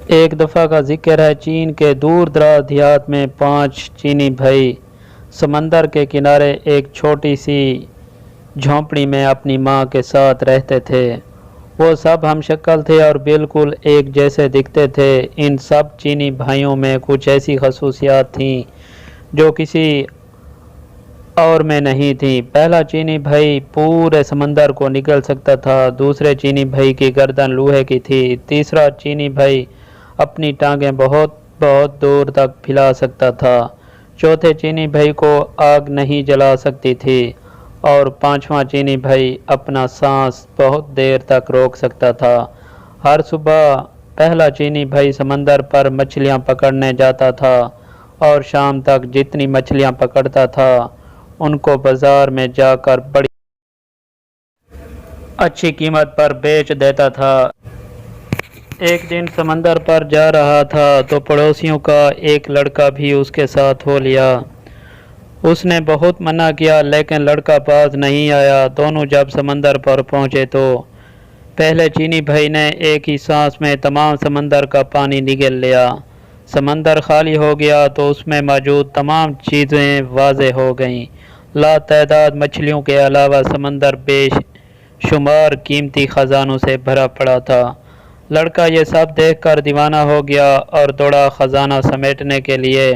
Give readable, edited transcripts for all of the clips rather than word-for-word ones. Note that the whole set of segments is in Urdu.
ایک دفعہ کا ذکر ہے، چین کے دور دراز دیہات میں 5 چینی بھائی سمندر کے کنارے ایک چھوٹی سی جھونپڑی میں اپنی ماں کے ساتھ رہتے تھے۔ وہ سب ہم شکل تھے اور بالکل ایک جیسے دکھتے تھے۔ ان سب چینی بھائیوں میں کچھ ایسی خصوصیات تھیں جو کسی اور میں نہیں تھیں۔ پہلا چینی بھائی پورے سمندر کو نگل سکتا تھا۔ دوسرے چینی بھائی کی گردن لوہے کی تھی۔ تیسرا چینی بھائی اپنی ٹانگیں بہت بہت دور تک پھیلا سکتا تھا۔ چوتھے چینی بھائی کو آگ نہیں جلا سکتی تھی اور پانچواں چینی بھائی اپنا سانس بہت دیر تک روک سکتا تھا۔ ہر صبح پہلا چینی بھائی سمندر پر مچھلیاں پکڑنے جاتا تھا اور شام تک جتنی مچھلیاں پکڑتا تھا ان کو بازار میں جا کر بڑی اچھی قیمت پر بیچ دیتا تھا۔ ایک دن سمندر پر جا رہا تھا تو پڑوسیوں کا ایک لڑکا بھی اس کے ساتھ ہو لیا۔ اس نے بہت منع کیا لیکن لڑکا باز نہیں آیا۔ دونوں جب سمندر پر پہنچے تو پہلے چینی بھائی نے ایک ہی سانس میں تمام سمندر کا پانی نگل لیا۔ سمندر خالی ہو گیا تو اس میں موجود تمام چیزیں واضح ہو گئیں۔ لا تعداد مچھلیوں کے علاوہ سمندر بے شمار قیمتی خزانوں سے بھرا پڑا تھا۔ لڑکا یہ سب دیکھ کر دیوانہ ہو گیا اور دوڑا خزانہ سمیٹنے کے لیے۔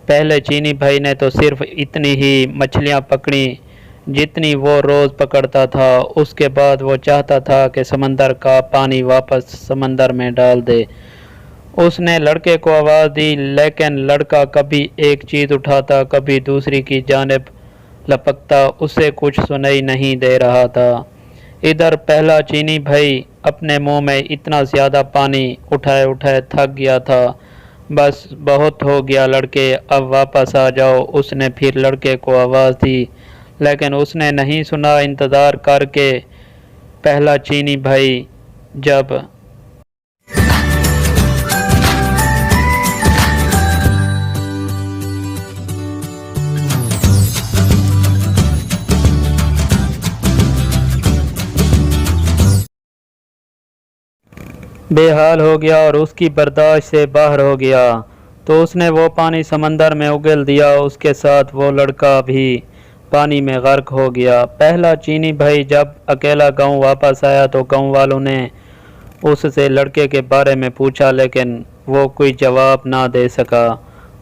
پہلے چینی بھائی نے تو صرف اتنی ہی مچھلیاں پکڑیں جتنی وہ روز پکڑتا تھا۔ اس کے بعد وہ چاہتا تھا کہ سمندر کا پانی واپس سمندر میں ڈال دے۔ اس نے لڑکے کو آواز دی لیکن لڑکا کبھی ایک چیز اٹھاتا کبھی دوسری کی جانب لپکتا، اسے کچھ سنائی نہیں دے رہا تھا۔ ادھر پہلا چینی بھائی اپنے منہ میں اتنا زیادہ پانی اٹھائے اٹھائے تھک گیا تھا۔ بس بہت ہو گیا لڑکے، اب واپس آ جاؤ۔ اس نے پھر لڑکے کو آواز دی لیکن اس نے نہیں سنا۔ انتظار کر کے پہلا چینی بھائی جب بے حال ہو گیا اور اس کی برداشت سے باہر ہو گیا تو اس نے وہ پانی سمندر میں اگل دیا۔ اس کے ساتھ وہ لڑکا بھی پانی میں غرق ہو گیا۔ پہلا چینی بھائی جب اکیلا گاؤں واپس آیا تو گاؤں والوں نے اس سے لڑکے کے بارے میں پوچھا لیکن وہ کوئی جواب نہ دے سکا۔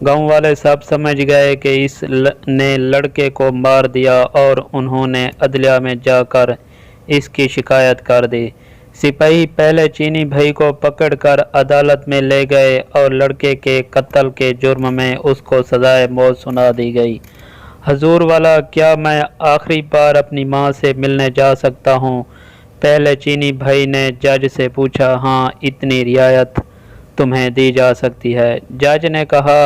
گاؤں والے سب سمجھ گئے کہ اس نے لڑکے کو مار دیا اور انہوں نے عدلیہ میں جا کر اس کی شکایت کر دی۔ سپاہی پہلے چینی بھائی کو پکڑ کر عدالت میں لے گئے اور لڑکے کے قتل کے جرم میں اس کو سزائے موت سنا دی گئی۔ حضور والا، کیا میں آخری بار اپنی ماں سے ملنے جا سکتا ہوں؟ پہلے چینی بھائی نے جج سے پوچھا۔ ہاں، اتنی رعایت تمہیں دی جا سکتی ہے، جج نے کہا۔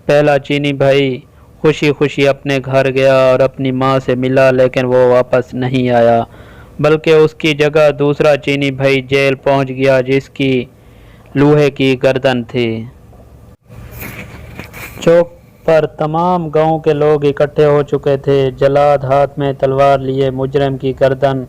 پہلا چینی بھائی خوشی خوشی اپنے گھر گیا اور اپنی ماں سے ملا لیکن وہ واپس نہیں آیا بلکہ اس کی جگہ دوسرا چینی بھائی جیل پہنچ گیا جس کی لوہے کی گردن تھی۔ چوک پر تمام گاؤں کے لوگ اکٹھے ہو چکے تھے۔ جلاد ہاتھ میں تلوار لیے مجرم کی گردن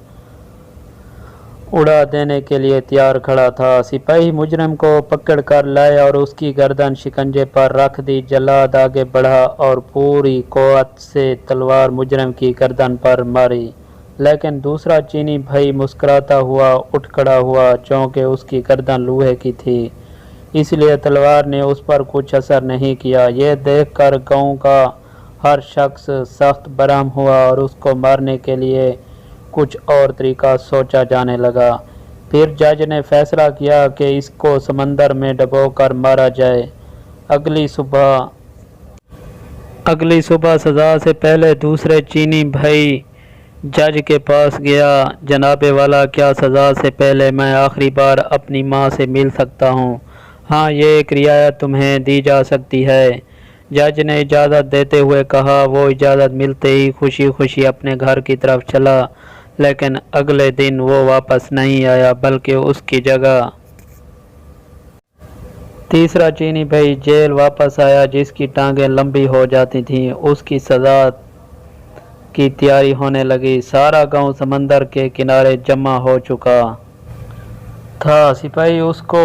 اڑا دینے کے لیے تیار کھڑا تھا۔ سپاہی مجرم کو پکڑ کر لائے اور اس کی گردن شکنجے پر رکھ دی۔ جلاد آگے بڑھا اور پوری قوت سے تلوار مجرم کی گردن پر ماری لیکن دوسرا چینی بھائی مسکراتا ہوا اٹھ کھڑا ہوا۔ چونکہ اس کی گردن لوہے کی تھی اس لیے تلوار نے اس پر کچھ اثر نہیں کیا۔ یہ دیکھ کر گاؤں کا ہر شخص سخت برہم ہوا اور اس کو مارنے کے لیے کچھ اور طریقہ سوچا جانے لگا۔ پھر جج نے فیصلہ کیا کہ اس کو سمندر میں ڈبو کر مارا جائے۔ اگلی صبح سزا سے پہلے دوسرے چینی بھائی جج کے پاس گیا۔ جناب والا، کیا سزا سے پہلے میں آخری بار اپنی ماں سے مل سکتا ہوں؟ ہاں، یہ ایک رعایت تمہیں دی جا سکتی ہے، جج نے اجازت دیتے ہوئے کہا۔ وہ اجازت ملتے ہی خوشی خوشی اپنے گھر کی طرف چلا لیکن اگلے دن وہ واپس نہیں آیا بلکہ اس کی جگہ تیسرا چینی بھائی جیل واپس آیا جس کی ٹانگیں لمبی ہو جاتی تھیں۔ اس کی سزا کی تیاری ہونے لگی۔ سارا گاؤں سمندر کے کنارے جمع ہو چکا تھا۔ سپاہی اس کو